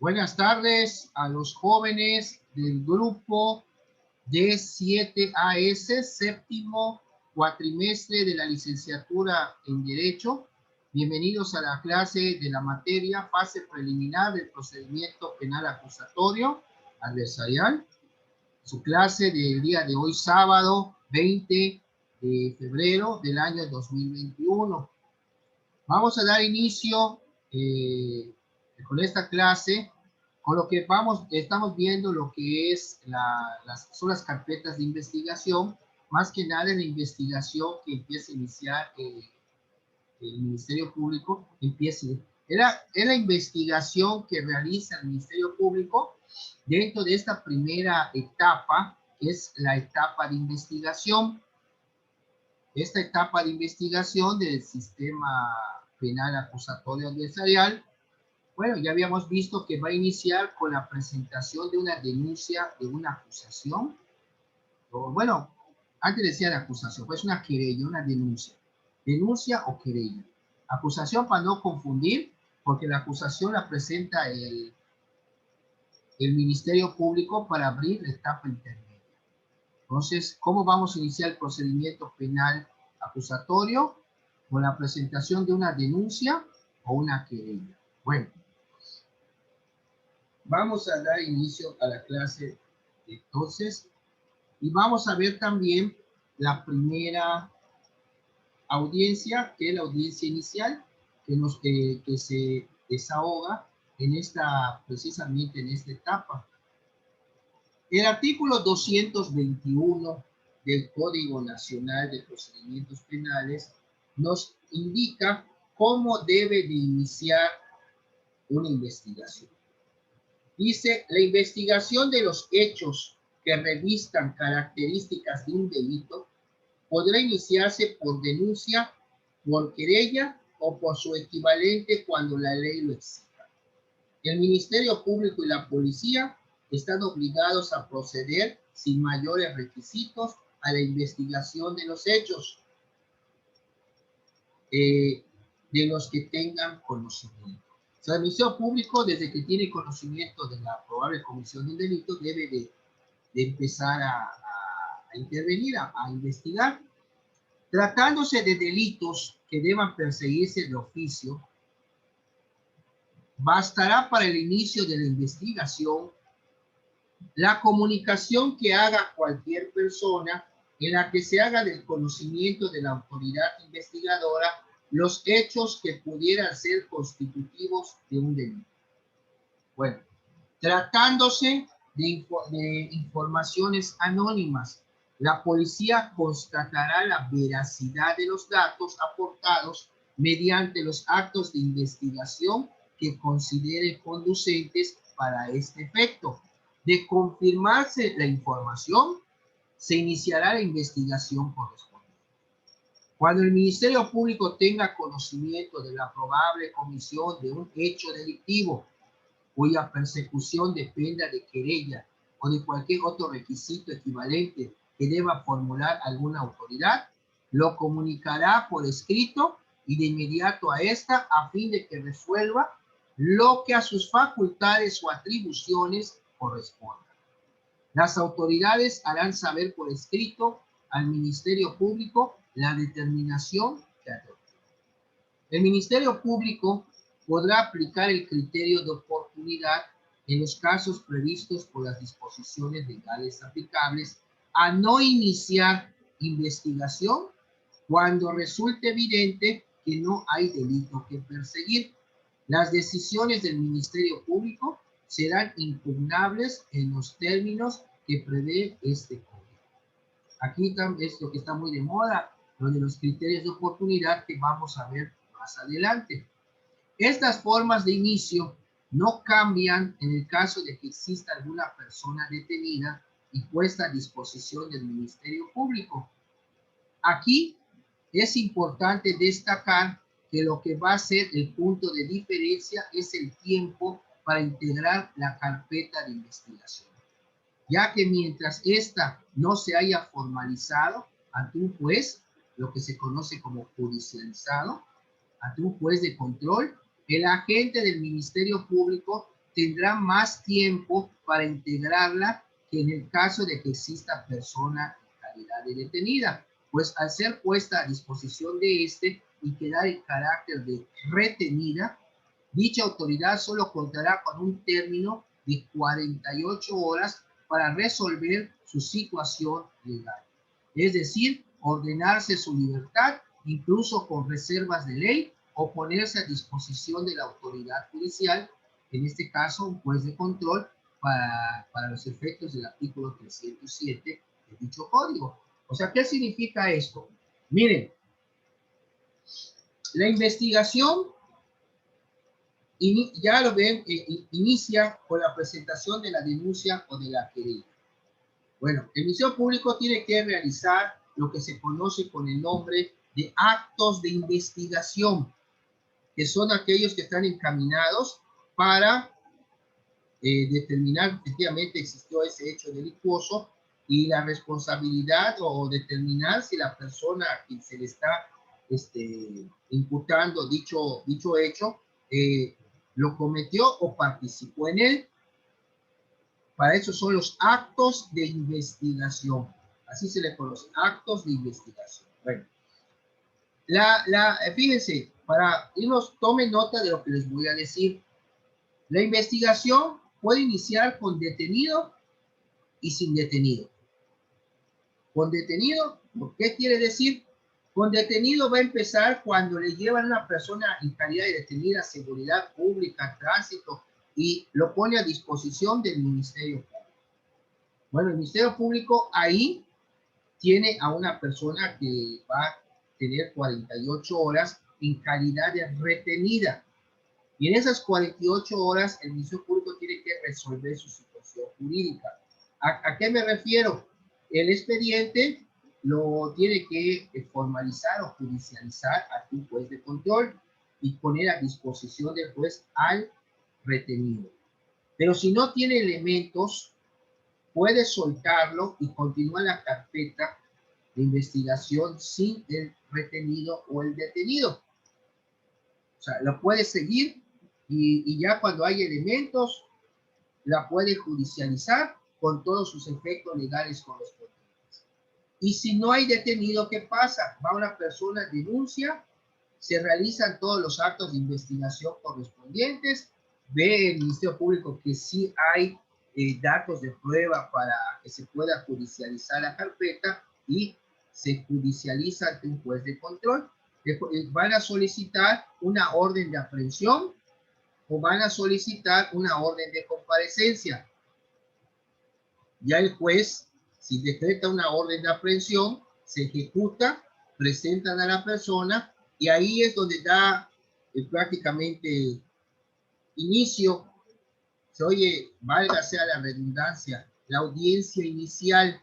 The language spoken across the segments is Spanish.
Buenas tardes a los jóvenes del grupo D7AS, séptimo cuatrimestre de la licenciatura en Derecho. Bienvenidos a la clase de la materia fase preliminar del procedimiento penal acusatorio adversarial. Su clase del día de hoy, sábado 20 de febrero del año 2021. Vamos a dar inicio con esta clase, con lo que estamos viendo lo que es son las carpetas de investigación, más que nada en la investigación que empieza a iniciar el Ministerio Público. Es la investigación que realiza el Ministerio Público dentro de esta primera etapa, que es la etapa de investigación. Esta etapa de investigación del sistema penal acusatorio adversarial, bueno, ya habíamos visto que va a iniciar con la presentación de una denuncia, de una acusación. Bueno, antes decía de acusación, pues una querella, una denuncia. Denuncia o querella. Acusación para no confundir, porque la acusación la presenta el Ministerio Público para abrir la etapa intermedia. Entonces, ¿cómo vamos a iniciar el procedimiento penal acusatorio? Con la presentación de una denuncia o una querella. Bueno, vamos a dar inicio a la clase entonces y vamos a ver también la primera audiencia, que es la audiencia inicial, que se desahoga precisamente en esta etapa. El artículo 221 del Código Nacional de Procedimientos Penales nos indica cómo debe de iniciar una investigación. Dice, la investigación de los hechos que revistan características de un delito podrá iniciarse por denuncia, por querella o por su equivalente cuando la ley lo exija. El Ministerio Público y la Policía están obligados a proceder sin mayores requisitos a la investigación de los hechos de los que tengan conocimiento. O sea, el Ministerio Público, desde que tiene conocimiento de la probable comisión de un delito, debe de empezar a intervenir, a investigar. Tratándose de delitos que deban perseguirse de oficio, bastará para el inicio de la investigación la comunicación que haga cualquier persona en la que se haga del conocimiento de la autoridad investigadora los hechos que pudieran ser constitutivos de un delito. Bueno, tratándose de informaciones anónimas, la policía constatará la veracidad de los datos aportados mediante los actos de investigación que considere conducentes para este efecto. De confirmarse la información, se iniciará la investigación correspondiente. Cuando el Ministerio Público tenga conocimiento de la probable comisión de un hecho delictivo cuya persecución dependa de querella o de cualquier otro requisito equivalente que deba formular alguna autoridad, lo comunicará por escrito y de inmediato a esta a fin de que resuelva lo que a sus facultades o atribuciones corresponda. Las autoridades harán saber por escrito al Ministerio Público la determinación que adopte. El Ministerio Público podrá aplicar el criterio de oportunidad en los casos previstos por las disposiciones legales aplicables a no iniciar investigación cuando resulte evidente que no hay delito que perseguir. Las decisiones del Ministerio Público serán impugnables en los términos que prevé este código. Aquí es lo que está muy de moda, lo de los criterios de oportunidad que vamos a ver más adelante. Estas formas de inicio no cambian en el caso de que exista alguna persona detenida y puesta a disposición del Ministerio Público. Aquí es importante destacar que lo que va a ser el punto de diferencia es el tiempo para integrar la carpeta de investigación, ya que mientras esta no se haya formalizado ante un juez, lo que se conoce como judicializado, ante un juez de control, el agente del Ministerio Público tendrá más tiempo para integrarla que en el caso de que exista persona en calidad de detenida, pues al ser puesta a disposición de este y quedar en carácter de retenida, dicha autoridad solo contará con un término de 48 horas para resolver su situación legal, es decir, ordenarse su libertad, incluso con reservas de ley, o ponerse a disposición de la autoridad judicial, en este caso un juez de control, para los efectos del artículo 307 de dicho código. O sea, ¿qué significa esto? Miren, la investigación ya lo ven, inicia con la presentación de la denuncia o de la querella. Bueno, el Ministerio Público tiene que realizar lo que se conoce con el nombre de actos de investigación, que son aquellos que están encaminados para determinar que efectivamente existió ese hecho delictuoso y la responsabilidad o determinar si la persona a quien se le está imputando dicho hecho lo cometió o participó en él. Para eso son los actos de investigación. Así se le conoce, actos de investigación. Bueno, fíjense, para irnos, tomen nota de lo que les voy a decir. La investigación puede iniciar con detenido y sin detenido. Con detenido, ¿qué quiere decir? Con detenido va a empezar cuando le llevan a una persona en calidad de detenida, seguridad pública, tránsito, y lo pone a disposición del Ministerio Público. Bueno, el Ministerio Público ahí tiene a una persona que va a tener 48 horas en calidad de retenida. Y en esas 48 horas el Ministerio Público tiene que resolver su situación jurídica. ¿A qué me refiero? El expediente lo tiene que formalizar o judicializar ante un juez de control y poner a disposición del juez al retenido. Pero si no tiene elementos, puede soltarlo y continuar la carpeta de investigación sin el retenido o el detenido. O sea, lo puede seguir y ya cuando hay elementos, la puede judicializar con todos sus efectos legales correspondientes. Y si no hay detenido, ¿qué pasa? Va una persona, denuncia, se realizan todos los actos de investigación correspondientes, ve el Ministerio Público que sí hay datos de prueba para que se pueda judicializar la carpeta y se judicializa ante un juez de control. Van a solicitar una orden de aprehensión o van a solicitar una orden de comparecencia. Ya el juez, si decreta una orden de aprehensión, se ejecuta, presentan a la persona y ahí es donde da prácticamente inicio, se oye, válgase a la redundancia, la audiencia inicial.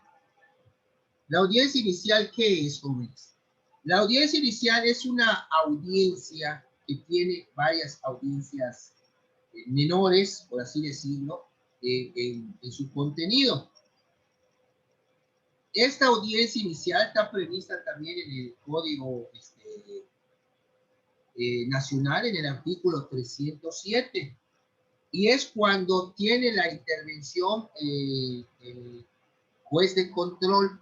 ¿La audiencia inicial qué es, jóvenes? La audiencia inicial es una audiencia que tiene varias audiencias menores, por así decirlo, en su contenido. Esta audiencia inicial está prevista también en el Código Nacional, en el artículo 307, y es cuando tiene la intervención el juez de control.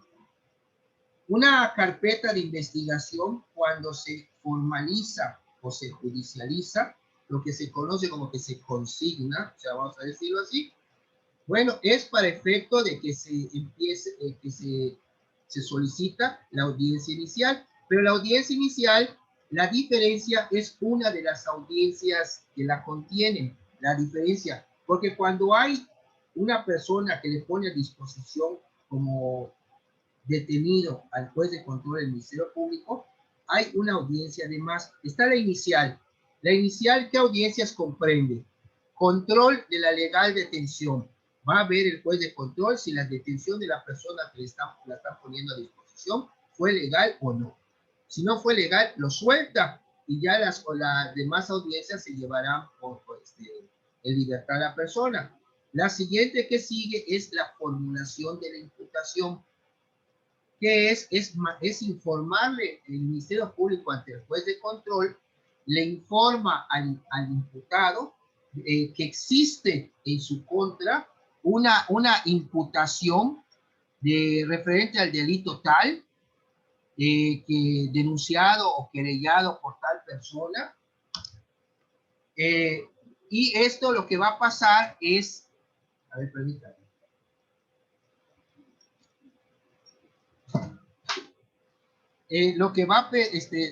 Una carpeta de investigación, cuando se formaliza o se judicializa, lo que se conoce como que se consigna, o sea, vamos a decirlo así, bueno, es para efecto de que se empiece, que se solicita la audiencia inicial, pero la audiencia inicial, la diferencia es una de las audiencias que la contienen, la diferencia, porque cuando hay una persona que le pone a disposición como detenido al juez de control del Ministerio Público, hay una audiencia además. Está la inicial. La inicial, ¿qué audiencias comprende? Control de la legal detención. Va a ver el juez de control si la detención de la persona que la están poniendo a disposición fue legal o no. Si no fue legal, lo suelta y ya las demás audiencias se llevarán en libertad a la persona. La siguiente que sigue es la formulación de la imputación. ¿Qué es? Es informarle el Ministerio Público ante el juez de control, le informa al imputado que existe en su contra una imputación de referente al delito tal, que denunciado o querellado por tal persona. Y esto lo que va a pasar es, a ver, permítanme. Lo que va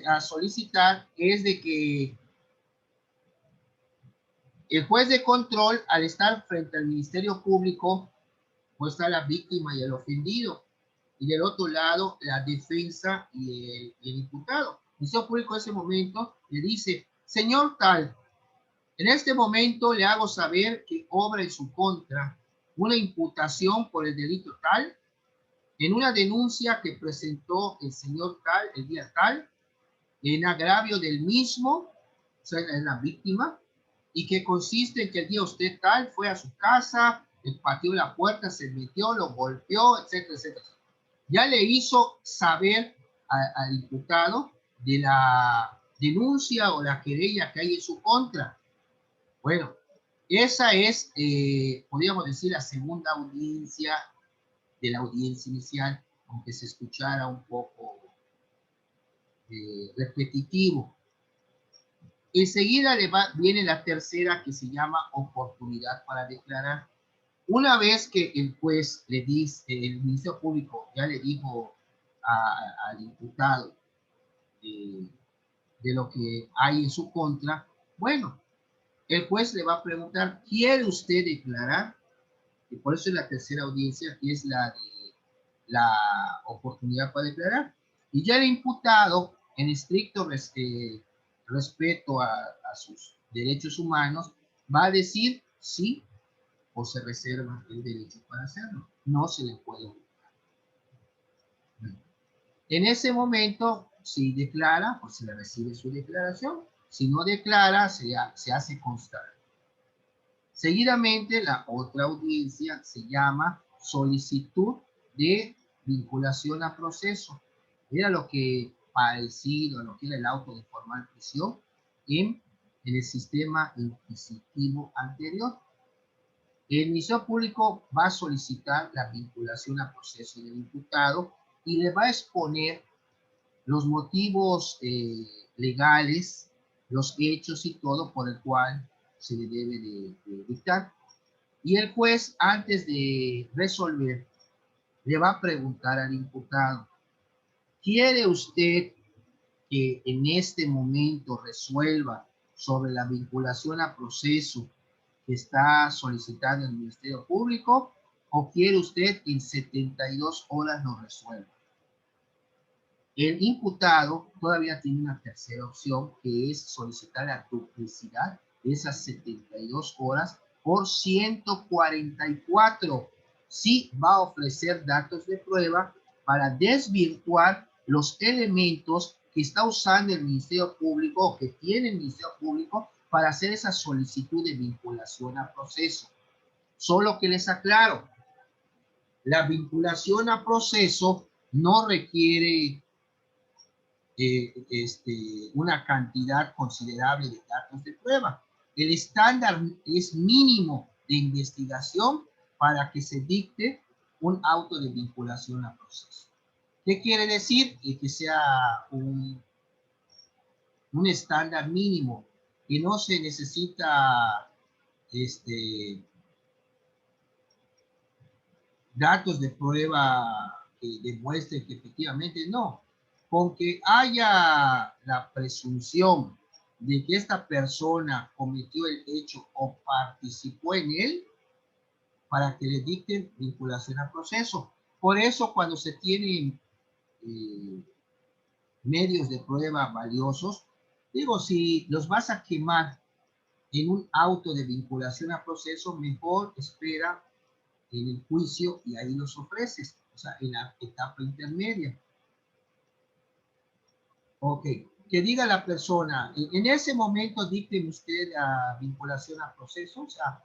a solicitar es de que el juez de control, al estar frente al Ministerio Público, pues está la víctima y el ofendido, y del otro lado la defensa y el imputado. El Ministerio Público en ese momento le dice: señor tal, en este momento le hago saber que obra en su contra una imputación por el delito tal, en una denuncia que presentó el señor tal el día tal, en agravio del mismo, o sea, en la víctima, y que consiste en que el día usted tal fue a su casa, le pateó la puerta, se metió, lo golpeó, etcétera, etcétera. Ya le hizo saber al imputado de la denuncia o la querella que hay en su contra. Bueno, esa es, podríamos decir, la segunda audiencia de la audiencia inicial, aunque se escuchara un poco repetitivo. Enseguida viene la tercera, que se llama oportunidad para declarar. Una vez que el juez le dice, el Ministerio Público ya le dijo al imputado de lo que hay en su contra, bueno, el juez le va a preguntar: ¿quiere usted declarar? Y por eso es la tercera audiencia, que es la de la oportunidad para declarar. Y ya el imputado, en estricto respeto a sus derechos humanos, va a decir sí o se reserva el derecho para hacerlo. No se le puede obligar. En ese momento, si declara, pues se le recibe su declaración. Si no declara, se hace constar. Seguidamente, la otra audiencia se llama solicitud de vinculación a proceso. Era lo que parecido a lo que era el auto de formal prisión en el sistema inquisitivo anterior. El Ministerio Público va a solicitar la vinculación a proceso del imputado y le va a exponer los motivos legales, los hechos y todo por el cual se le debe de dictar. Y el juez, antes de resolver, le va a preguntar al imputado: ¿quiere usted que en este momento resuelva sobre la vinculación a proceso que está solicitando el Ministerio Público, o quiere usted que en 72 horas lo resuelva? El imputado todavía tiene una tercera opción, que es solicitar la duplicidad de esas 72 horas por 144. Sí, va a ofrecer datos de prueba para desvirtuar los elementos que está usando el Ministerio Público o que tiene el Ministerio Público para hacer esa solicitud de vinculación a proceso. Solo que les aclaro, la vinculación a proceso no requiere una cantidad considerable de datos de prueba. El estándar es mínimo de investigación para que se dicte un auto de vinculación a proceso. ¿Qué quiere decir? Que sea un estándar mínimo, que no se necesita datos de prueba que demuestren que efectivamente no. Con que haya la presunción de que esta persona cometió el hecho o participó en él, para que le dicten vinculación a proceso. Por eso, cuando se tienen medios de prueba valiosos, digo, si los vas a quemar en un auto de vinculación a proceso, mejor espera en el juicio y ahí los ofreces, o sea, en la etapa intermedia. Ok, que diga la persona: en ese momento dicten usted la vinculación a proceso, o sea,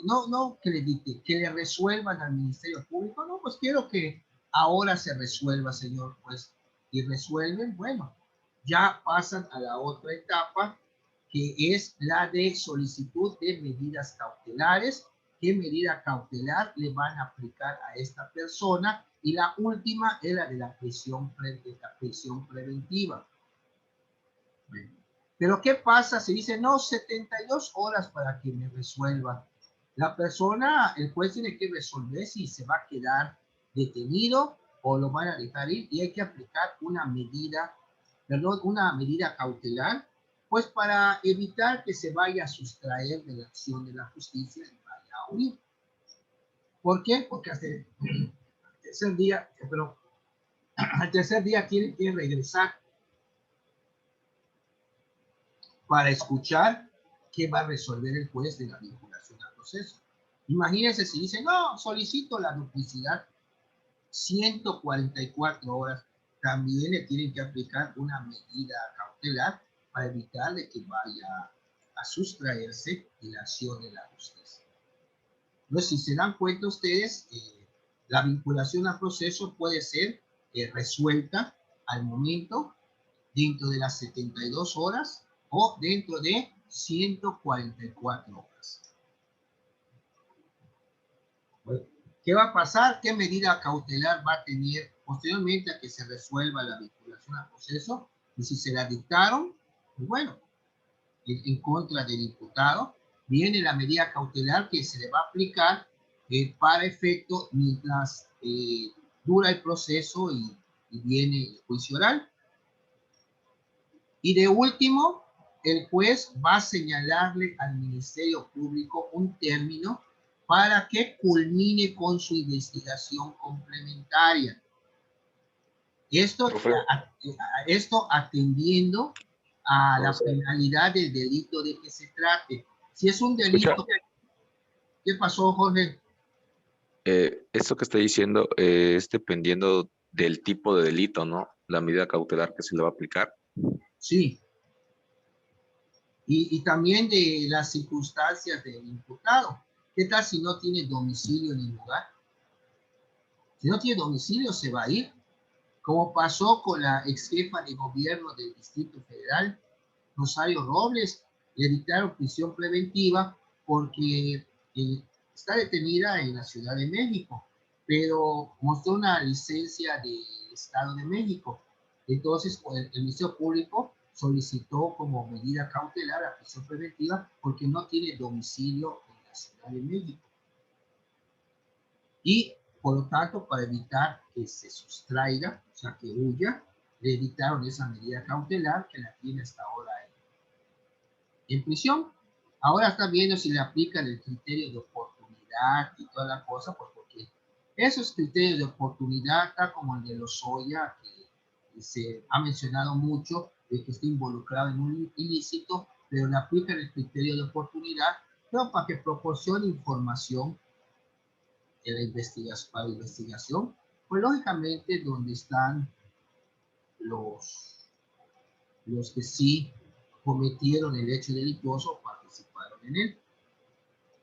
no que le dicte, que le resuelvan al Ministerio Público. No, pues quiero que ahora se resuelva, señor, pues, y resuelven. Bueno, ya pasan a la otra etapa, que es la de solicitud de medidas cautelares. ¿Qué medida cautelar le van a aplicar a esta persona? Y la última es la de la prisión preventiva. Bueno, pero ¿qué pasa si dice, no, 72 horas para que me resuelva? La persona, el juez tiene que resolver si se va a quedar detenido o lo van a dejar ir, y hay que aplicar una medida, perdón, una medida cautelar, pues para evitar que se vaya a sustraer de la acción de la justicia y vaya a huir. ¿Por qué? Porque hasta el tercer día, pero al tercer día tiene que regresar para escuchar qué va a resolver el juez de la vinculación al proceso. Imagínense si dice, no, solicito la duplicidad, 144 horas, también le tienen que aplicar una medida cautelar para evitar de que vaya a sustraerse de la acción de la justicia. Entonces, si se dan cuenta ustedes, la vinculación al proceso puede ser resuelta al momento, dentro de las 72 horas o dentro de 144 horas. Bueno, ¿qué va a pasar? ¿Qué medida cautelar va a tener posteriormente a que se resuelva la vinculación al proceso? Y si se la dictaron, pues bueno, en contra del imputado, viene la medida cautelar que se le va a aplicar para efecto mientras dura el proceso y viene el juicio oral. Y de último, el juez va a señalarle al Ministerio Público un término para que culmine con su investigación complementaria. Esto atendiendo a la penalidad del delito de que se trate. Si es un delito... ¿Qué pasó, Jorge? Esto que está diciendo es dependiendo del tipo de delito, ¿no? La medida cautelar que se le va a aplicar. Sí. Y también de las circunstancias del imputado. ¿Qué tal si no tiene domicilio en el lugar? Si no tiene domicilio, se va a ir. Como pasó con la ex jefa de gobierno del Distrito Federal, Rosario Robles, le dictaron prisión preventiva porque está detenida en la Ciudad de México, pero mostró una licencia del Estado de México. Entonces, el Ministerio Público solicitó como medida cautelar la prisión preventiva porque no tiene domicilio en la Ciudad de México. Y, por lo tanto, para evitar que se sustraiga, o sea, que huya, le dictaron esa medida cautelar que la tiene hasta ahora en prisión. Ahora está viendo si le aplican el criterio de oportunidad y toda la cosa, pues porque esos criterios de oportunidad, tal como el de Lozoya, que se ha mencionado mucho, de que está involucrado en un ilícito, pero le aplican el criterio de oportunidad, pero para que proporcione información en la investigación, para la investigación, pues lógicamente donde están los que sí cometieron el hecho delictuoso participaron en él.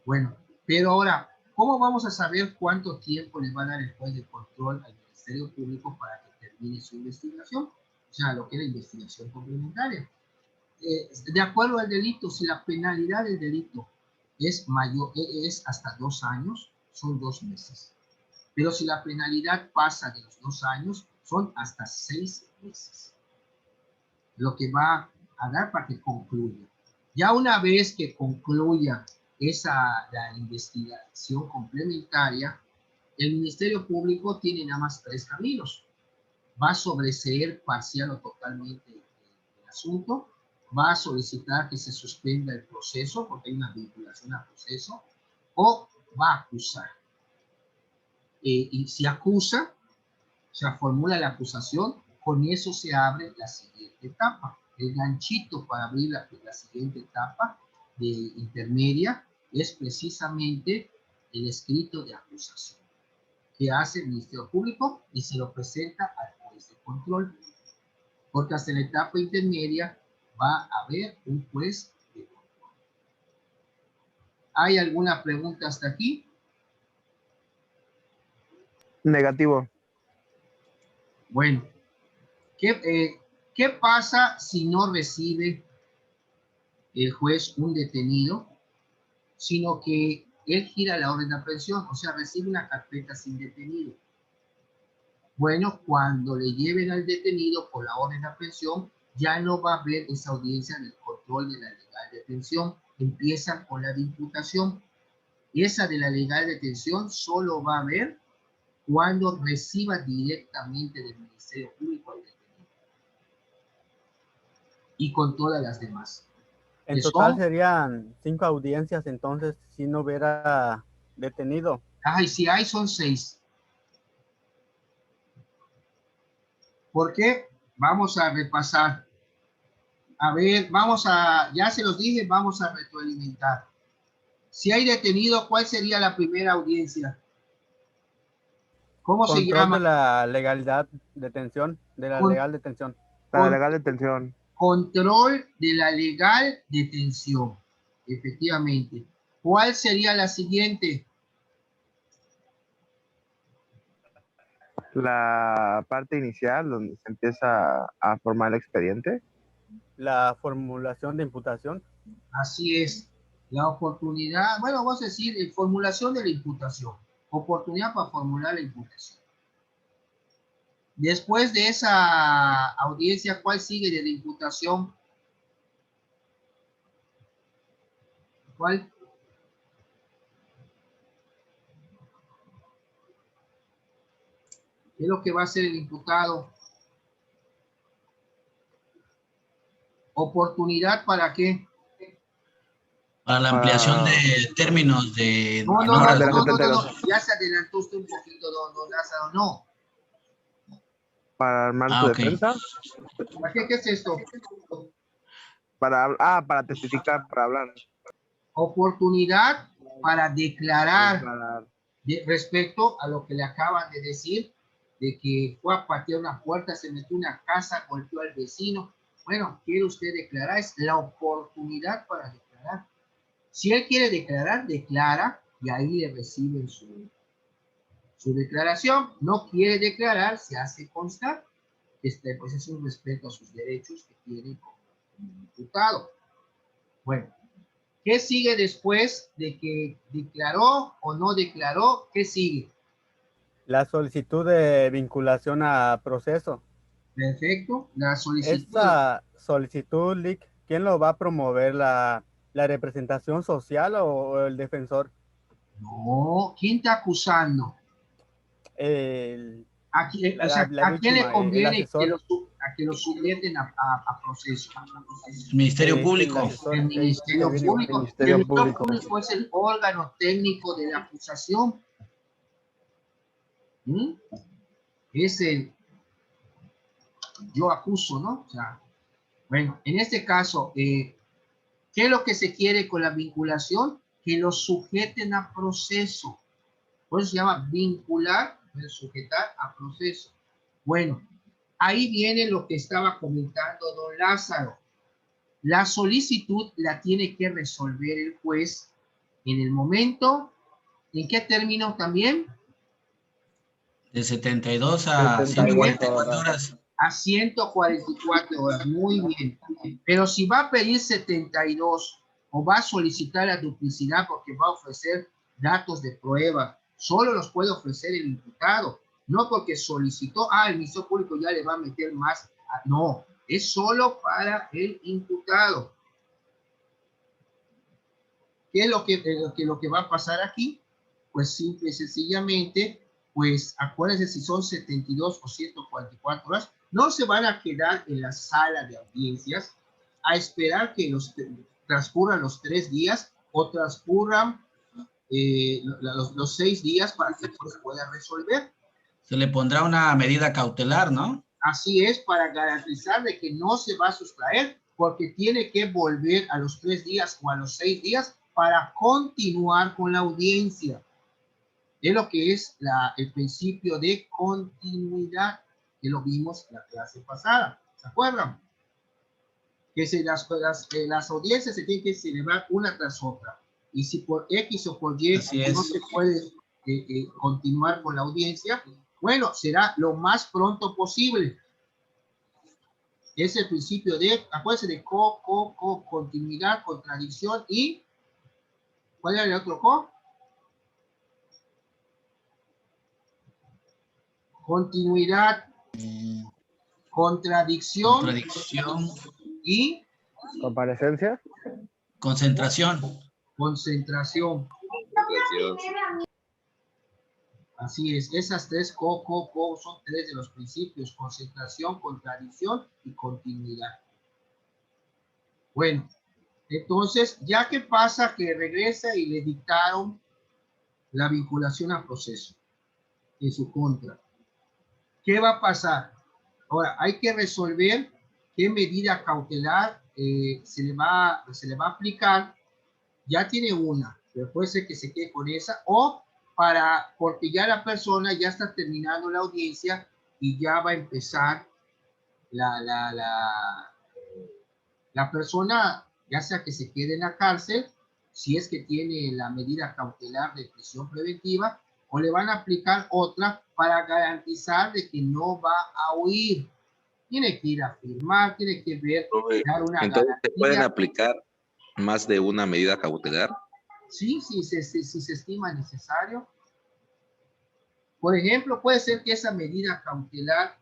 Bueno, pero ahora, ¿cómo vamos a saber cuánto tiempo le va a dar el juez de control al Ministerio Público para que termine su investigación? O sea, lo que es la investigación complementaria. De acuerdo al delito, si la penalidad del delito es mayor, es hasta 2 años, son 2 meses. Pero si la penalidad pasa de los 2 años, son hasta 6 meses. Lo que va a dar para que concluya. Ya una vez que concluya la investigación complementaria, el Ministerio Público tiene nada más 3 caminos. Va a sobreseer parcial o totalmente el asunto, va a solicitar que se suspenda el proceso porque hay una vinculación al proceso, o va a acusar. Y si acusa, o sea, formula la acusación, con eso se abre la siguiente etapa. El ganchito para abrir la siguiente etapa de intermedia es precisamente el escrito de acusación que hace el Ministerio Público y se lo presenta al juez de control. Porque hasta la etapa intermedia va a haber un juez de control. ¿Hay alguna pregunta hasta aquí? Negativo. Bueno, ¿qué pasa si no recibe el juez un detenido, sino que él gira la orden de aprehensión, o sea, recibe una carpeta sin detenido. Bueno, cuando le lleven al detenido por la orden de aprehensión, ya no va a haber esa audiencia del control de la legal detención. Empiezan con la de imputación. Y esa de la legal detención solo va a haber cuando reciba directamente del Ministerio Público al detenido. Y con todas las demás. En total serían 5 audiencias, entonces, si no hubiera detenido. Y si hay, son 6. ¿Por qué? Vamos a repasar. A ver, ya se los dije, vamos a retroalimentar. Si hay detenido, ¿cuál sería la primera audiencia? ¿Cómo se llama? Control de la legalidad detención, de la legal detención. La legal detención. Control de la legal detención. Efectivamente. ¿Cuál sería la siguiente? La parte inicial donde se empieza a formar el expediente. La formulación de imputación. Así es. La oportunidad, bueno, vamos a decir, formulación de la imputación. Oportunidad para formular la imputación. Después de esa audiencia, ¿cuál sigue de la imputación? ¿Cuál? ¿Qué es lo que va a hacer el imputado? ¿Oportunidad para qué? Para la ampliación de términos de... No, ya se adelantó usted un poquito, don Lázaro, no. Para armar su defensa. ¿Para qué? ¿Qué es esto? Para testificar, para hablar. Oportunidad para declarar respecto a lo que le acaban de decir, de que fue a patear una puerta, se metió en una casa, golpeó al vecino. Bueno, quiere usted declarar, es la oportunidad para declarar. Si él quiere declarar, declara y ahí le reciben su declaración. No quiere declarar, se hace constar. Pues es un respeto a sus derechos que tiene como imputado. Bueno, ¿qué sigue después de que declaró o no declaró? ¿Qué sigue? La solicitud de vinculación a proceso. Perfecto. La solicitud. Esta solicitud, Lic, ¿quién lo va a promover? ¿La representación social o el defensor? No, ¿quién está acusando? ¿A quién le conviene que lo someten a proceso? El Ministerio Público. El Ministerio Público. El Ministerio Público es el órgano técnico de la acusación. Es el yo acuso, ¿no? O sea, bueno, en este caso, ¿qué es lo que se quiere con la vinculación? Que lo sujeten a proceso. Por eso se llama vincular, sujetar a proceso. Bueno, ahí viene lo que estaba comentando don Lázaro. La solicitud la tiene que resolver el juez en el momento, ¿en qué término también? De 72 a 144 horas. A 144 horas, muy bien. Pero si va a pedir 72 o va a solicitar la duplicidad porque va a ofrecer datos de prueba, solo los puede ofrecer el imputado, no porque solicitó, el Ministerio Público ya le va a meter más, no, es solo para el imputado. ¿Qué es lo que va a pasar aquí? Pues simple y sencillamente, pues acuérdense si son 72 o 144 horas, no se van a quedar en la sala de audiencias a esperar que transcurran los 3 días o transcurran los 6 días para que pues pueda resolver. Se le pondrá una medida cautelar, ¿no? Así es, para garantizar de que no se va a sustraer, porque tiene que volver a los 3 días o a los 6 días para continuar con la audiencia. Es lo que es el principio de continuidad, que lo vimos en la clase pasada. ¿Se acuerdan? Que las audiencias se tienen que celebrar una tras otra. Y si por X o por Y no se puede continuar con la audiencia, bueno, será lo más pronto posible. Es el principio de, acuérdense de continuidad, contradicción y, ¿cuál era el otro co? Continuidad, contradicción Contradicción, y Comparecencia. concentración. concentración. Así es, esas tres son tres de los principios: concentración, contradicción y continuidad. Bueno, entonces, ya que pasa que regresa y le dictaron la vinculación a proceso en su contra, ¿qué va a pasar? Ahora, hay que resolver qué medida cautelar se le va a aplicar. Ya tiene una, pero puede ser que se quede con esa, o porque ya la persona ya está terminando la audiencia y ya va a empezar la persona, ya sea que se quede en la cárcel, si es que tiene la medida cautelar de prisión preventiva, o le van a aplicar otra para garantizar de que no va a huir. Tiene que ir a firmar, tiene que ver, dar una Entonces, ¿se pueden garantía. aplicar más de una medida cautelar? Sí, si se estima necesario. Por ejemplo, puede ser que esa medida cautelar,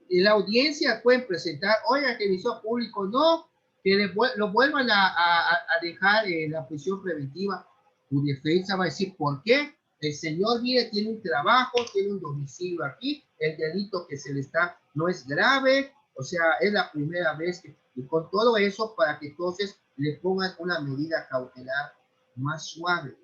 en la audiencia pueden presentar, oiga, que el Ministerio Público no, que lo vuelvan a dejar en la prisión preventiva. Tu defensa va a decir, ¿por qué? El señor, mire, tiene un trabajo, tiene un domicilio aquí, el delito que se le está no es grave, o sea, es la primera vez que, y con todo eso, para que entonces le pongan una medida cautelar más suave,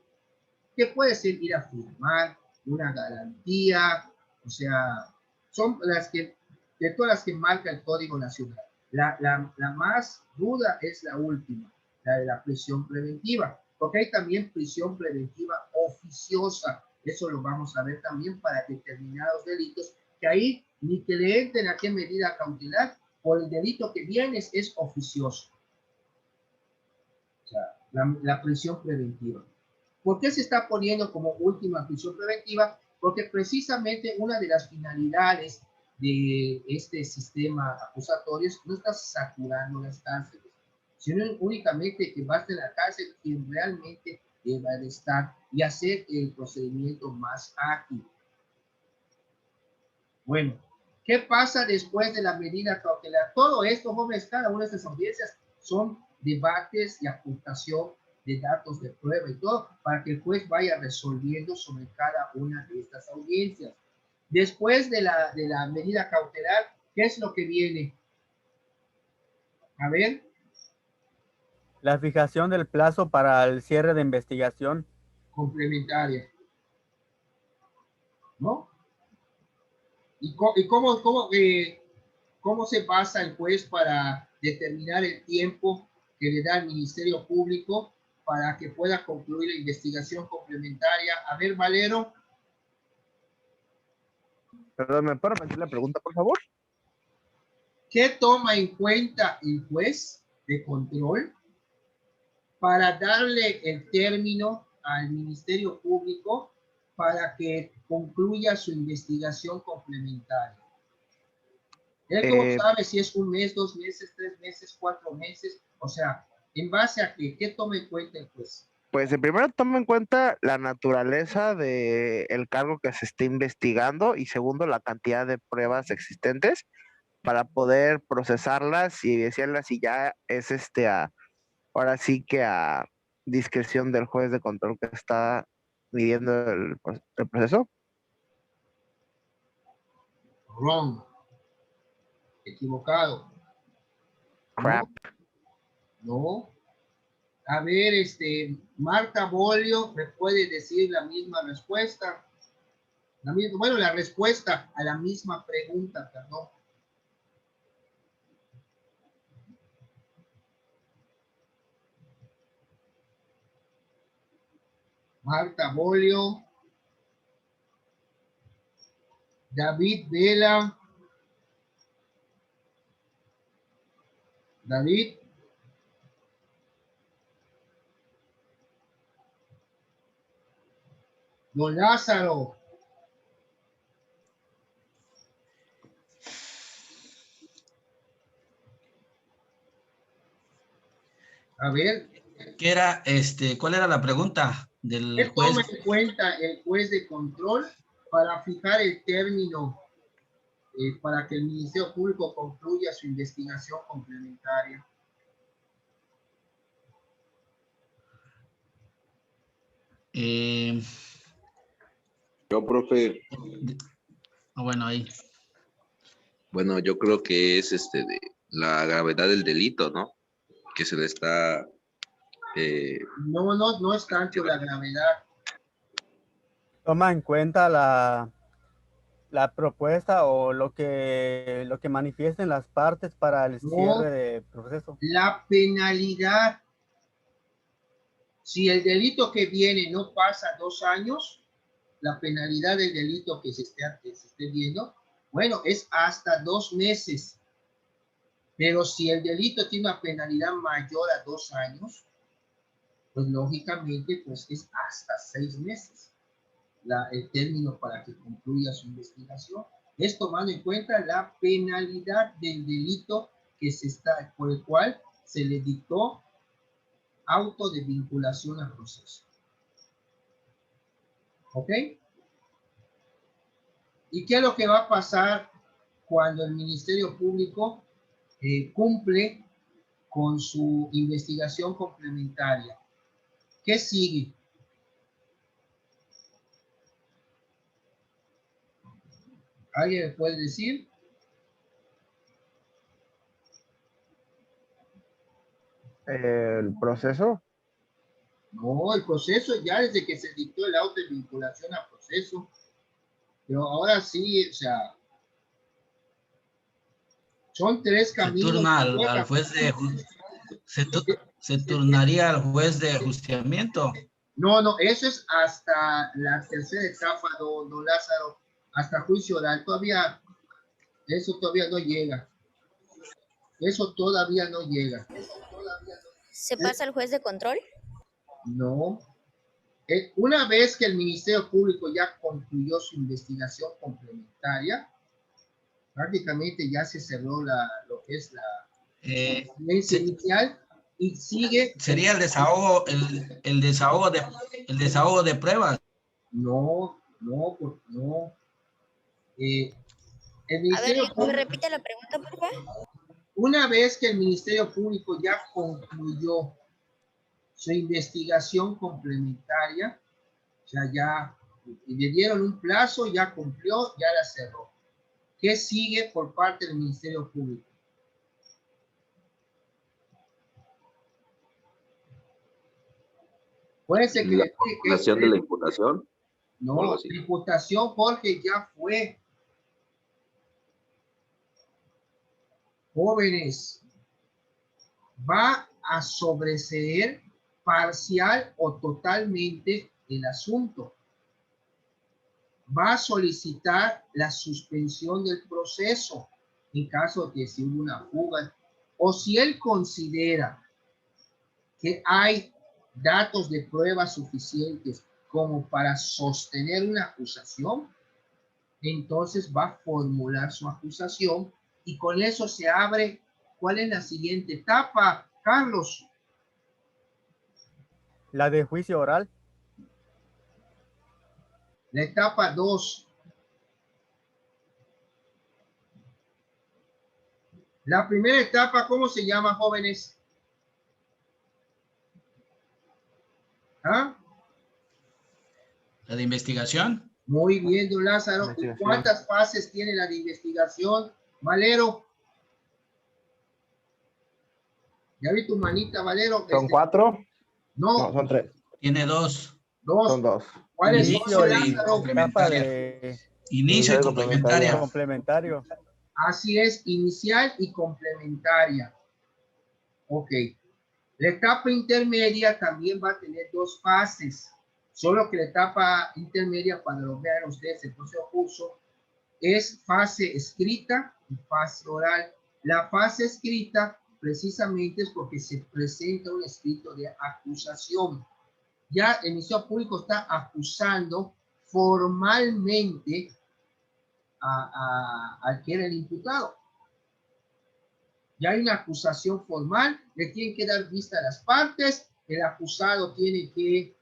que puede ser ir a firmar una garantía, o sea, son las que, de todas las que marca el Código Nacional. La más ruda es la última, la de la prisión preventiva, porque hay también prisión preventiva oficiosa. Eso lo vamos a ver también para determinados delitos, que ahí ni que le entren a qué medida cautelar, por el delito que viene es oficioso. O sea, la prisión preventiva. ¿Por qué se está poniendo como última prisión preventiva? Porque precisamente una de las finalidades de este sistema acusatorio no está saturando las cárceles, sino únicamente que va a estar en la cárcel quien realmente deba de estar y hacer el procedimiento más ágil. Bueno, ¿qué pasa después de la medida cautelar? Todo esto, jóvenes, cada una de estas audiencias son debates y apuntación de datos de prueba y todo, para que el juez vaya resolviendo sobre cada una de estas audiencias. Después de la medida cautelar, ¿qué es lo que viene? A ver. La fijación del plazo para el cierre de investigación. Complementaria, ¿no? ¿Y cómo se basa el juez para determinar el tiempo que le da el Ministerio Público para que pueda concluir la investigación complementaria? A ver, Valero. Perdón, ¿me puedo repetir la pregunta, por favor? ¿Qué toma en cuenta el juez de control para darle el término al Ministerio Público para que concluya su investigación complementaria? Él cómo sabe si es un mes, 2 meses, 3 meses, 4 meses, o sea, ¿en base a qué toma en cuenta el juez? Pues primero toma en cuenta la naturaleza del cargo que se esté investigando y segundo la cantidad de pruebas existentes para poder procesarlas y decirlas si ya es ahora sí que a discreción del juez de control que está midiendo el proceso. Wrong. Equivocado. Crap. No. A ver, Marta Bolio, ¿me puede decir la misma respuesta? La respuesta a la misma pregunta, perdón. Marta Bolio. David Vela. David. Don Lázaro. A ver, ¿Qué era, cuál era la pregunta del ¿qué juez? toma en cuenta el juez de control para fijar el término para que el Ministerio Público concluya su investigación complementaria? Yo, profe, Bueno, ahí. bueno, yo creo que es de la gravedad del delito, ¿no? Que se le está No es tanto la gravedad. Toma en cuenta la propuesta o lo que manifiesten las partes para el No, cierre de proceso. la penalidad. Si el delito que viene no pasa 2 años, la penalidad del delito que se esté viendo, bueno, es hasta 2 meses. Pero si el delito tiene una penalidad mayor a 2 años, pues lógicamente pues es hasta 6 meses el término para que concluya su investigación. Es tomando en cuenta la penalidad del delito por el cual se le dictó auto de vinculación al proceso. ¿Ok? ¿Y qué es lo que va a pasar cuando el Ministerio Público cumple con su investigación complementaria? ¿Qué sigue? ¿Alguien me puede decir? El proceso. No, el proceso ya desde que se dictó el auto de vinculación al proceso. Pero ahora sí, o sea, son 3 Se caminos. turna al juez de se turnaría al juez de ajusticiamiento. No, eso es hasta la tercera etapa, don Lázaro, hasta juicio oral. Eso todavía no llega. Eso todavía no llega. ¿Se pasa al juez de control? No. Una vez que el Ministerio Público ya concluyó su investigación complementaria, prácticamente ya se cerró lo que es la audiencia inicial y sigue. Sería el desahogo, el desahogo de pruebas. No. El A ver, Ministerio ¿me Público, repite la pregunta, por favor? una vez que el Ministerio Público ya concluyó su investigación complementaria, o sea, ya le dieron un plazo, ya cumplió, ya la cerró. ¿Qué sigue por parte del Ministerio Público? Acuérdense que la le dije que formulación de la imputación. O algo no, así. la imputación, Jorge, ya fue. Jóvenes, va a sobreseer parcial o totalmente el asunto. Va a solicitar la suspensión del proceso en caso de que si hubo una fuga o si él considera que hay datos de prueba suficientes como para sostener una acusación, entonces va a formular su acusación y con eso se abre. ¿Cuál es la siguiente etapa, Carlos? La de juicio oral. La etapa 2. La primera etapa, ¿cómo se llama, jóvenes? ¿Ah? La de investigación. Muy bien, don Lázaro. ¿Y cuántas fases tiene la de investigación, Valero? ¿Ya vi tu manita, Valero? ¿Son 4? No, son 3. Tiene 2. Son 2. ¿Cuáles son, Inicio don y Lázaro? complementaria. Inicio y complementaria. Complementario. Así es, inicial y complementaria. Ok. La etapa intermedia también va a tener 2 fases. Solo que la etapa intermedia, cuando lo vean ustedes el próximo curso, es fase escrita y fase oral. La fase escrita precisamente es porque se presenta un escrito de acusación. Ya el Ministerio Público está acusando formalmente al que era el imputado. Ya hay una acusación formal, le tienen que dar vista a las partes, el acusado tiene que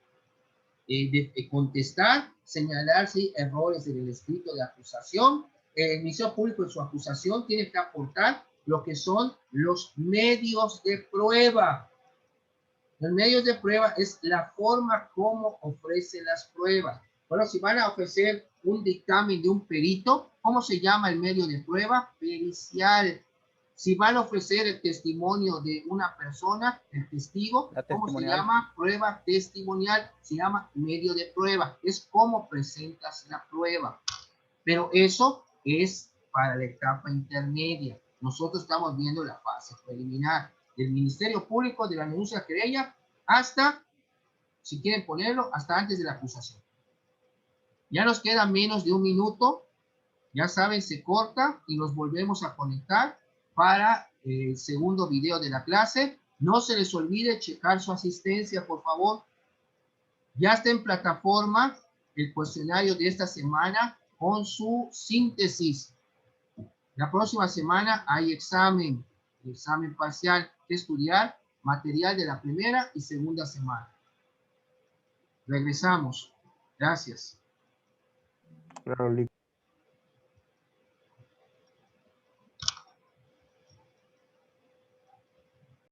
contestar, señalar si errores en el escrito de acusación. El Ministerio Público en su acusación tiene que aportar lo que son los medios de prueba. Los medios de prueba es la forma como ofrece las pruebas. Bueno, si van a ofrecer un dictamen de un perito, ¿cómo se llama el medio de prueba? Pericial. Si van a ofrecer el testimonio de una persona, el testigo, ¿cómo se llama? Prueba testimonial. Se llama medio de prueba. Es cómo presentas la prueba. Pero eso es para la etapa intermedia. Nosotros estamos viendo la fase preliminar del Ministerio Público, de la denuncia querella, hasta, si quieren ponerlo, hasta antes de la acusación. Ya nos queda menos de un minuto. Ya saben, se corta y nos volvemos a conectar para el segundo video de la clase. No se les olvide checar su asistencia, por favor. Ya está en plataforma el cuestionario de esta semana con su síntesis. La próxima semana hay examen parcial que estudiar, material de la primera y segunda semana. Regresamos. Gracias. Claro,